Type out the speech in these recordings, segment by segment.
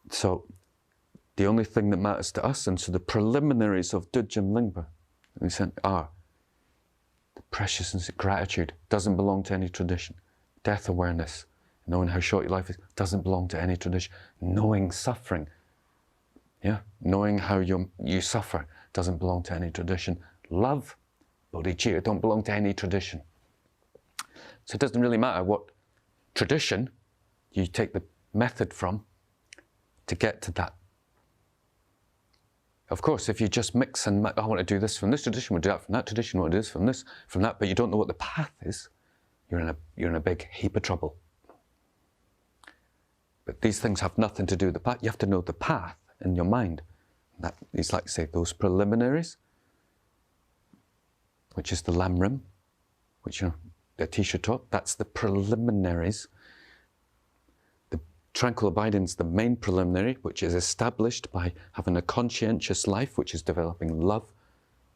So the only thing that matters to us, and so the preliminaries of Dudjom Lingpa, we sent are the preciousness of gratitude, doesn't belong to any tradition. Death awareness, knowing how short your life is, doesn't belong to any tradition. Knowing suffering, yeah, knowing how you suffer, doesn't belong to any tradition. Love, bodhicitta, don't belong to any tradition. So it doesn't really matter what tradition you take the method from to get to that. Of course, if you just mix and I want to do this from this tradition, we'll do that from that tradition, we'll do this, from that, but you don't know what the path is, you're in a big heap of trouble. But these things have nothing to do with the path. You have to know the path in your mind. That is, like, say, those preliminaries, which is the Lamrim, which, you know, the Atisa taught. That's the preliminaries. The tranquil abidance, the main preliminary, which is established by having a conscientious life, which is developing love,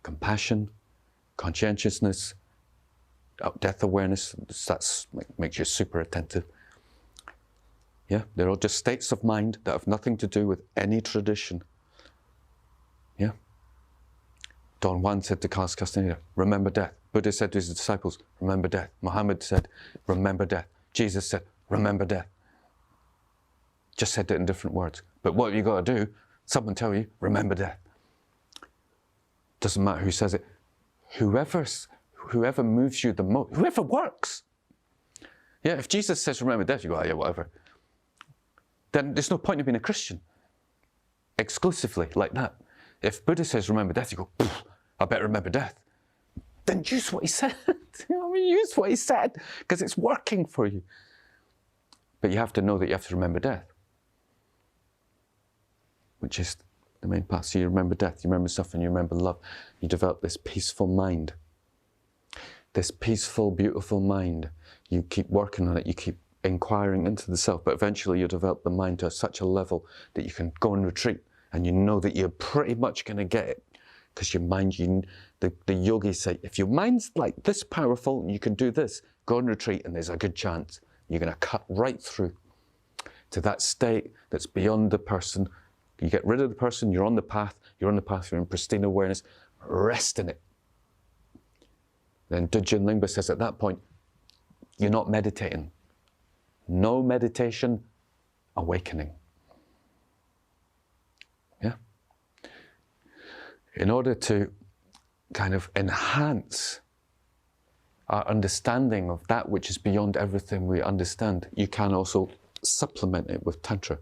compassion, conscientiousness, death awareness. That's makes you super attentive. Yeah, they're all just states of mind that have nothing to do with any tradition. Yeah. Don Juan said to Carlos Castaneda, remember death. Buddha said to his disciples, remember death. Muhammad said, remember death. Jesus said, remember death. Just said it in different words. But what you got to do, someone tell you, remember death. Doesn't matter who says it. Whoever moves you the most, whoever works. Yeah, if Jesus says remember death, you go, oh, yeah, whatever. Then there's no point in being a Christian. Exclusively, like that. If Buddha says remember death, you go, I better remember death. Then use what he said. You know what I mean? Use what he said, because it's working for you. But you have to know that you have to remember death, which is the main part. So you remember death, you remember suffering, you remember love. You develop this peaceful mind. This peaceful, beautiful mind. You keep working on it, you keep inquiring into the self, but eventually you develop the mind to such a level that you can go and retreat, and you know that you're pretty much going to get it. Because your mind, the yogis say, if your mind's like this powerful and you can do this, go and retreat and there's a good chance you're going to cut right through to that state that's beyond the person. You get rid of the person, you're on the path, you're in pristine awareness, rest in it. Then Dudjom Lingpa says at that point, you're not meditating. No meditation, awakening. Yeah? In order to kind of enhance our understanding of that which is beyond everything we understand, you can also supplement it with Tantra.